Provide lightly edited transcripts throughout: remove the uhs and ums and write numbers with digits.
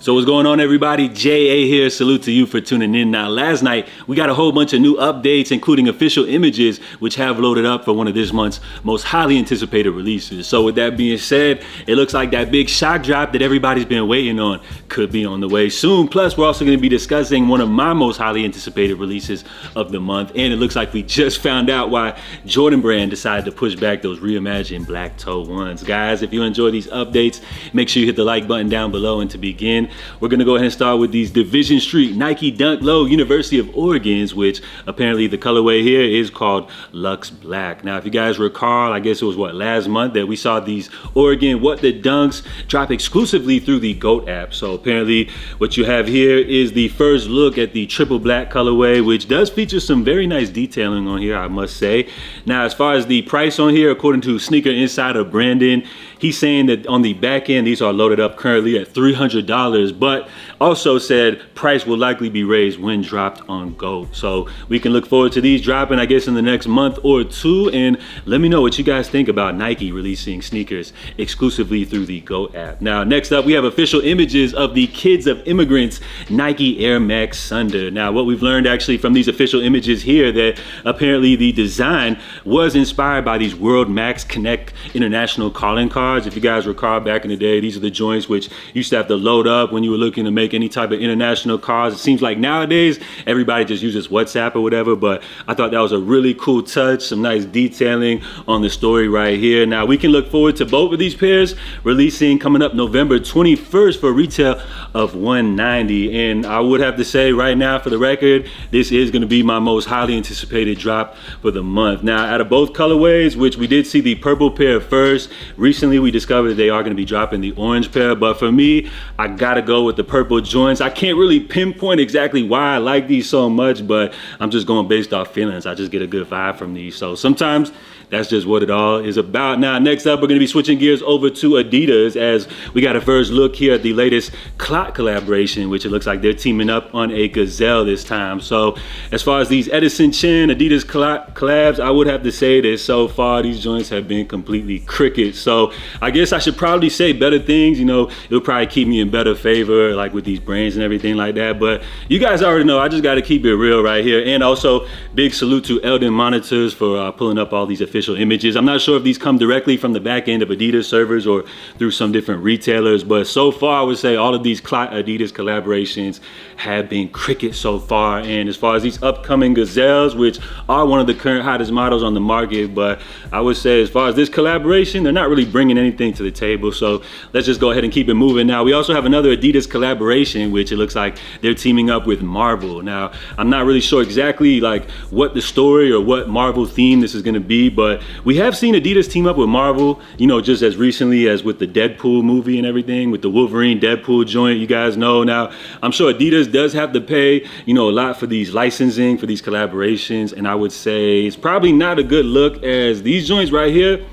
So what's going on, everybody? JA here. Salute to you for tuning in. Now, last night we got a whole bunch of new updates, including official images, which have loaded up for one of this month's most highly anticipated releases. So with that being said, it looks like that big shock drop that everybody's been waiting on could be on the way soon. Plus, we're also going to be discussing one of my most highly anticipated releases of the month. And it looks like we just found out why Jordan Brand decided to push back those reimagined black toe ones. Guys, if you enjoy these updates, make sure you hit the like button down below. And to begin, we're gonna go ahead and start with these Division Street Nike Dunk Low University of Oregon's, which apparently the colorway here is called Lux Black. Now, if you guys recall, I guess it was last month that we saw these Oregon What the Dunks drop exclusively through the GOAT app. So apparently what you have here is the first look at the triple black colorway, which does feature some very nice detailing on here, I must say. Now, as far as the price on here, according to Sneaker Insider Brandon, he's saying that on the back end, these are loaded up currently at $300, but also said price will likely be raised when dropped on GOAT. So we can look forward to these dropping, I guess, in the next month or two. And let me know what you guys think about Nike releasing sneakers exclusively through the GOAT app. Now, next up, we have official images of the Kids of Immigrants Nike Air Max Sunder. Now, what we've learned actually from these official images here, that apparently the design was inspired by these World Max Connect International calling cards. If you guys recall back in the day, these are the joints which used to have to load up when you were looking to make any type of international calls. It seems like nowadays everybody just uses WhatsApp or whatever, but I thought that was a really cool touch, some nice detailing on the story right here. Now, we can look forward to both of these pairs releasing coming up November 21st for a retail of $190. And I would have to say right now, for the record, this is going to be my most highly anticipated drop for the month. Now, out of both colorways, which we did see the purple pair first, recently we discovered that they are going to be dropping the orange pair, but for me, I gotta go with the purple joints. I can't really pinpoint exactly why I like these so much, but I'm just going based off feelings. I just get a good vibe from these. So sometimes that's just what it all is about. Now, next up, we're gonna be switching gears over to Adidas, as we got a first look here at the latest Clot collaboration, which it looks like they're teaming up on a gazelle this time. So as far as these Edison Chen Adidas collabs, I would have to say that so far these joints have been completely cricket. So I guess I should probably say better things. You know, it'll probably keep me in better favor, like with these brands and everything like that. But you guys already know, I just got to keep it real right here. And also, big salute to Eldon Monitors for pulling up all these official images. I'm not sure if these come directly from the back end of Adidas servers or through some different retailers, but so far I would say all of these Adidas collaborations have been cricket so far. And as far as these upcoming gazelles, which are one of the current hottest models on the market, but I would say as far as this collaboration, they're not really bringing anything to the table. So let's just go ahead and keep it moving. Now, we also have another Adidas collaboration, which it looks like they're teaming up with Marvel. Now, I'm not really sure exactly like what the story or what Marvel theme this is going to be, but we have seen Adidas team up with Marvel, you know, just as recently as with the Deadpool movie and everything, with the Wolverine Deadpool joint, you guys know. Now, I'm sure Adidas does have to pay, you know, a lot for these licensing, for these collaborations, and I would say it's probably not a good look, as these joints right here,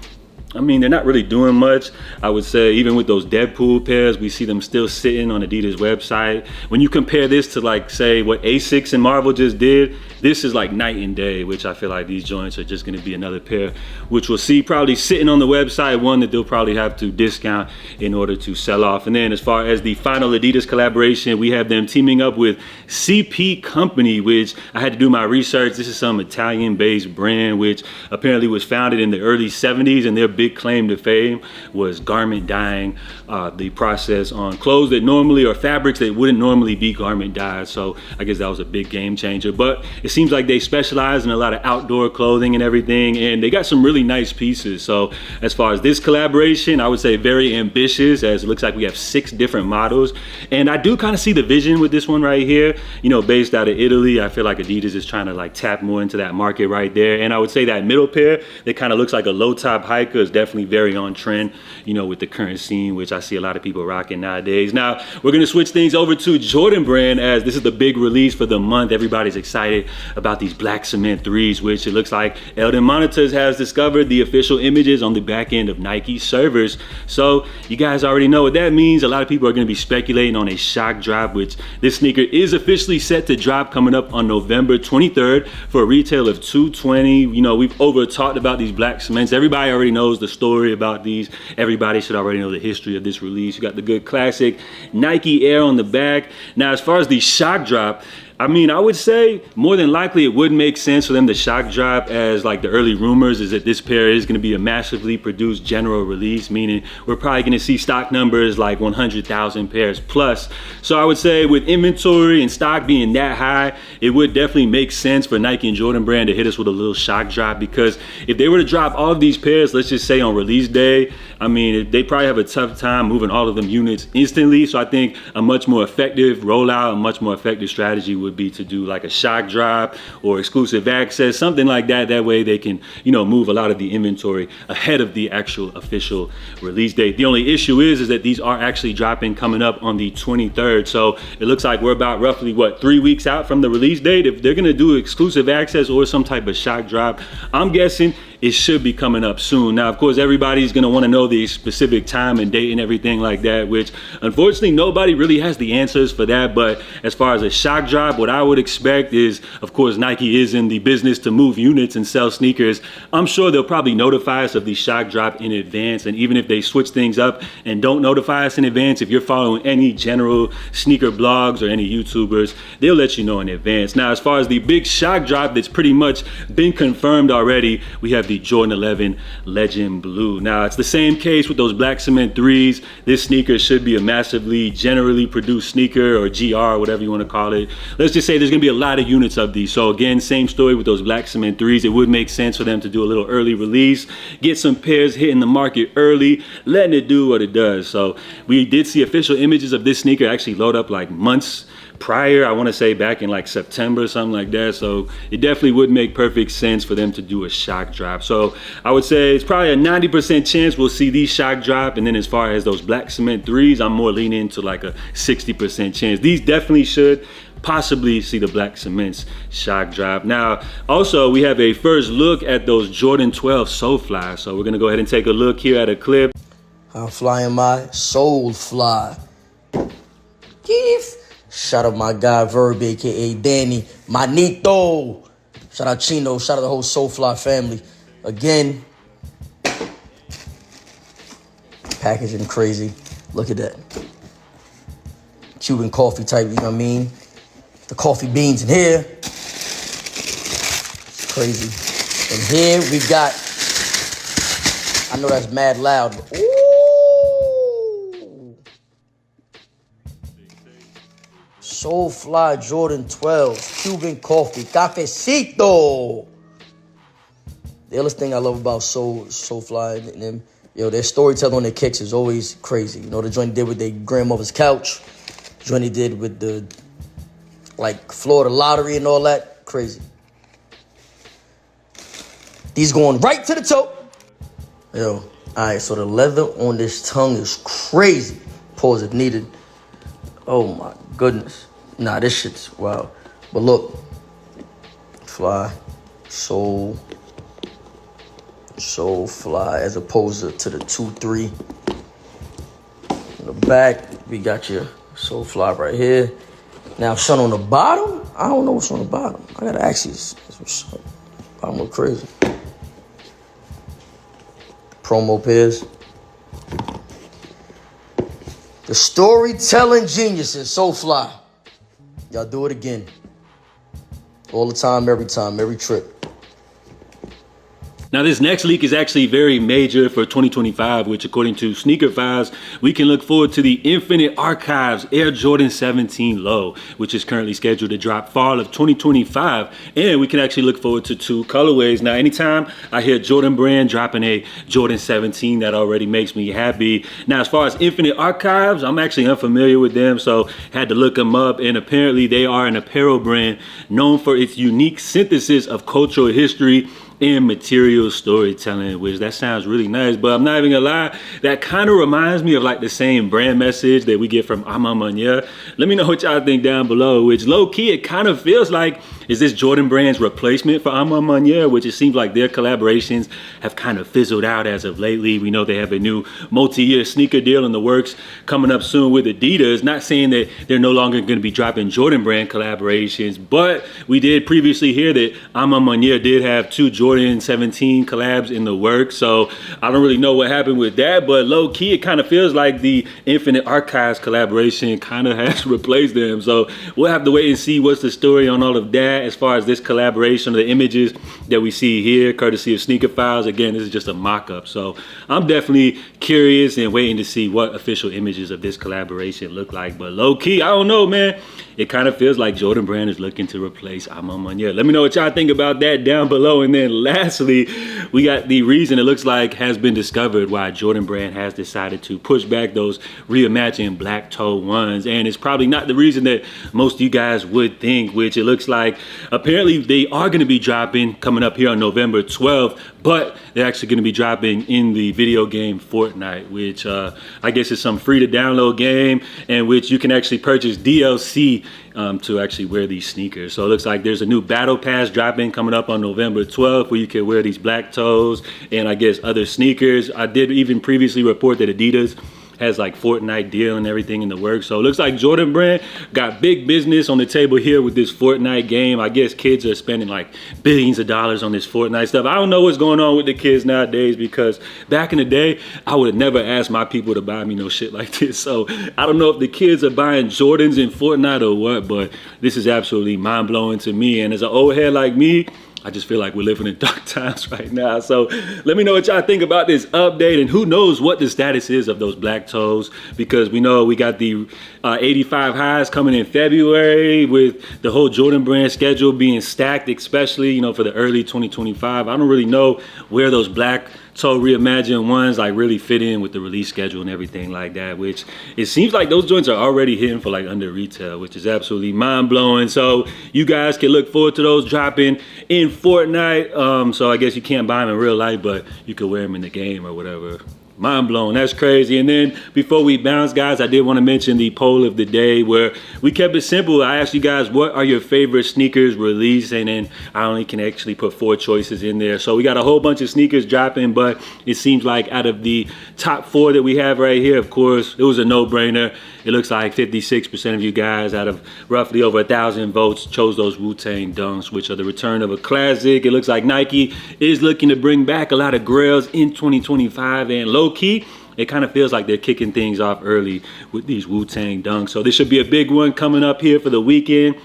I mean, they're not really doing much. I would say even with those Deadpool pairs, we see them still sitting on Adidas website. When you compare this to, like, say what Asics and Marvel just did, this is like night and day, which I feel like these joints are just going to be another pair which we'll see probably sitting on the website, one that they'll probably have to discount in order to sell off. And then as far as the final Adidas collaboration, we have them teaming up with CP Company, which I had to do my research. This is some Italian-based brand which apparently was founded in the early 70s, and their big claim to fame was garment dyeing, the process on clothes that normally, or fabrics that wouldn't normally be garment dyed. So I guess that was a big game changer. But it seems like they specialize in a lot of outdoor clothing and everything, and they got some really nice pieces. So as far as this collaboration, I would say very ambitious, as it looks like we have 6 different models. And I do kind of see the vision with this one right here, you know, based out of Italy. I feel like Adidas is trying to like tap more into that market right there. And I would say that middle pair that kind of looks like a low top hiker is definitely very on trend, you know, with the current scene, which I see a lot of people rocking nowadays. Now, we're going to switch things over to Jordan Brand, as this is the big release for the month. Everybody's excited about these black cement 3s, which it looks like Eldon Monitors has discovered the official images on the back end of Nike servers. So you guys already know what that means. A lot of people are going to be speculating on a shock drop, which this sneaker is officially set to drop coming up on November 23rd for a retail of $220. You know, we've over talked about these black cements. Everybody already knows knows the story about these. Everybody should already know the history of this release. You got the good classic Nike Air on the back. Now, as far as the shock drop, I mean, I would say more than likely it would make sense for them to shock drop, as like the early rumors is that this pair is going to be a massively produced general release, meaning we're probably going to see stock numbers like 100,000 pairs plus. So I would say with inventory and stock being that high, it would definitely make sense for Nike and Jordan Brand to hit us with a little shock drop, because if they were to drop all of these pairs, let's just say on release day, I mean, they probably have a tough time moving all of them units instantly. So I think a much more effective rollout, a much more effective strategy would be to do like a shock drop or exclusive access, something like that. That way they can, you know, move a lot of the inventory ahead of the actual official release date. The only issue is that these are actually dropping coming up on the 23rd. So it looks like we're about roughly, what, 3 weeks out from the release date. If they're gonna do exclusive access or some type of shock drop, I'm guessing it should be coming up soon. Now, of course, everybody's gonna wanna know the specific time and date and everything like that, which unfortunately nobody really has the answers for that. But as far as a shock drop, what I would expect is, of course, Nike is in the business to move units and sell sneakers. I'm sure they'll probably notify us of the shock drop in advance. And even if they switch things up and don't notify us in advance, if you're following any general sneaker blogs or any YouTubers, they'll let you know in advance. Now, as far as the big shock drop that's pretty much been confirmed already, we have the Jordan 11 Legend Blue. Now, it's the same case with those black cement 3s. This sneaker should be a massively generally produced sneaker, or GR, whatever you want to call it. Let's just say there's gonna be a lot of units of these. So again, same story with those black cement 3s. It would make sense for them to do a little early release, get some pairs hitting the market early, letting it do what it does. So we did see official images of this sneaker actually load up like months prior. I want to say back in like September, something like that. So it definitely would make perfect sense for them to do a shock drop. So I would say it's probably a 90% chance we'll see these shock drop. And then as far as those black cement 3s, I'm more leaning into like a 60% chance. These definitely should possibly see the black cements shock drop. Now, also we have a first look at those Jordan 12 Soulfly. So we're gonna go ahead and take a look here at a clip. How fly am I? Soulfly. Keith. Shout out my guy Verb, aka Danny, Manito. Shout out Chino. Shout out the whole Soulfly family. Again, packaging crazy. Look at that. Cuban coffee type, you know what I mean? The coffee beans in here. It's crazy. And here we got, I know that's mad loud, but ooh. Soulfly Jordan 12, Cuban coffee, cafecito. The illest thing I love about Soulfly and them, yo, their storytelling on their kicks is always crazy. You know, the joint they did with their grandmother's couch, the joint they did with the, like, Florida lottery and all that, crazy. These going right to the toe. Yo, all right, so the leather on this tongue is crazy. Pause if needed. Oh my goodness. Nah, this shit's wow. But look, fly, Soulfly, as opposed to the 2-3. In the back, we got your Soulfly right here. Now, something on the bottom, I don't know what's on the bottom. I gotta ask you, what's up? Bottom look crazy. Promo pairs. The storytelling geniuses, Soulfly. Y'all do it again. All the time, every trip. Now, this next leak is actually very major for 2025, which according to Sneaker Files, we can look forward to the Infinite Archives Air Jordan 17 Low, which is currently scheduled to drop fall of 2025. And we can actually look forward to 2 colorways. Now, anytime I hear Jordan Brand dropping a Jordan 17, that already makes me happy. Now, as far as Infinite Archives, I'm actually unfamiliar with them, so had to look them up. And apparently they are an apparel brand known for its unique synthesis of cultural history and material storytelling, which that sounds really nice. But I'm not even gonna lie, that kind of reminds me of like the same brand message that we get from Ama Manya. Let me know what y'all think down below, which low-key it kind of feels like, is this Jordan Brand's replacement for Ama Manya, which it seems like their collaborations have kind of fizzled out as of lately. We know they have a new multi-year sneaker deal in the works coming up soon with Adidas. Not saying that they're no longer gonna be dropping Jordan Brand collaborations, but we did previously hear that Ama Manya did have 2 Jordan Jordan 17 collabs in the works, so I don't really know what happened with that, but low key it kind of feels like the Infinite Archives collaboration kind of has replaced them. So we'll have to wait and see what's the story on all of that as far as this collaboration, the images that we see here, courtesy of Sneaker Files. Again, this is just a mock-up, so I'm definitely curious and waiting to see what official images of this collaboration look like. But low key, I don't know, man. It kind of feels like Jordan Brand is looking to replace Amon. Let me know what y'all think about that down below. And then lastly, we got the reason it looks like has been discovered why Jordan Brand has decided to push back those reimagined black toe ones. And it's probably not the reason that most of you guys would think, which it looks like apparently they are going to be dropping coming up here on November 12th, but they're actually going to be dropping in the video game Fortnite, which I guess is some free to download game, and which you can actually purchase DLC to actually wear these sneakers. So it looks like there's a new battle pass dropping coming up on November 12th where you can wear these black toes and I guess other sneakers. I did even previously report that Adidas has like Fortnite deal and everything in the works. So it looks like Jordan Brand got big business on the table here with this Fortnite game. I guess kids are spending like billions of dollars on this Fortnite stuff. I don't know what's going on with the kids nowadays, because back in the day, I would have never asked my people to buy me no shit like this. So I don't know if the kids are buying Jordans in Fortnite or what, but this is absolutely mind blowing to me. And as an old head like me, I just feel like we're living in dark times right now. So let me know what y'all think about this update, and who knows what the status is of those black toes, because we know we got the 85 highs coming in February with the whole Jordan Brand schedule being stacked, especially, you know, for the early 2025. I don't really know where those black toe reimagined ones like really fit in with the release schedule and everything like that, which it seems like those joints are already hitting for like under retail, which is absolutely mind-blowing. So you guys can look forward to those dropping in Fortnite. So I guess you can't buy them in real life, but you could wear them in the game or whatever. Mind blown. That's crazy. And then before we bounce, guys, I did want to mention the poll of the day where we kept it simple. I asked you guys, what are your favorite sneakers released? And then I only can actually put 4 choices in there. So we got a whole bunch of sneakers dropping, but it seems like out of the top 4 that we have right here, of course, it was a no-brainer. It looks like 56% of you guys out of roughly over 1,000 votes chose those wu-tang dunks, which are the return of a classic. It looks like Nike is looking to bring back a lot of grails in 2025, and low key, it kind of feels like they're kicking things off early with these wu-tang dunks. So this should be a big one coming up here for the weekend.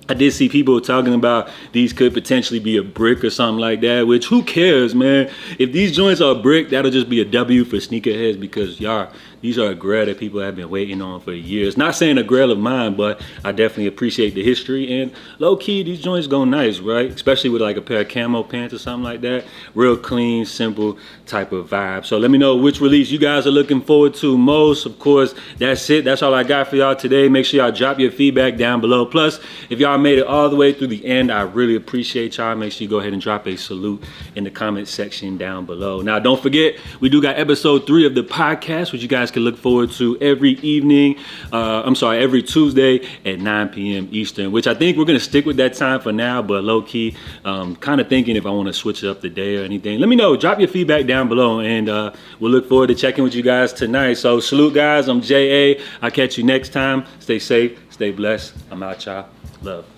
I did see people talking about these could potentially be a brick or something like that, which who cares, man? If these joints are a brick, that'll just be a W for sneakerheads, because y'all, these are a grail that people have been waiting on for years. Not saying a grail of mine, but I definitely appreciate the history. And low key, these joints go nice, right? Especially with like a pair of camo pants or something like that. Real clean, simple type of vibe. So let me know which release you guys are looking forward to most. Of course, that's it. That's all I got for y'all today. Make sure y'all drop your feedback down below. Plus, if y'all made it all the way through the end, I really appreciate y'all. Make sure you go ahead and drop a salute in the comment section down below. Now, don't forget, we do got episode 3 of the podcast, which you guys can look forward to every evening. Every Tuesday at 9 p.m. Eastern, which I think we're going to stick with that time for now, but low key, kind of thinking if I want to switch it up the day or anything. Let me know. Drop your feedback down below, and we'll look forward to checking with you guys tonight. So salute, guys. I'm J.A. I'll catch you next time. Stay safe. Stay blessed. I'm out, y'all. Love.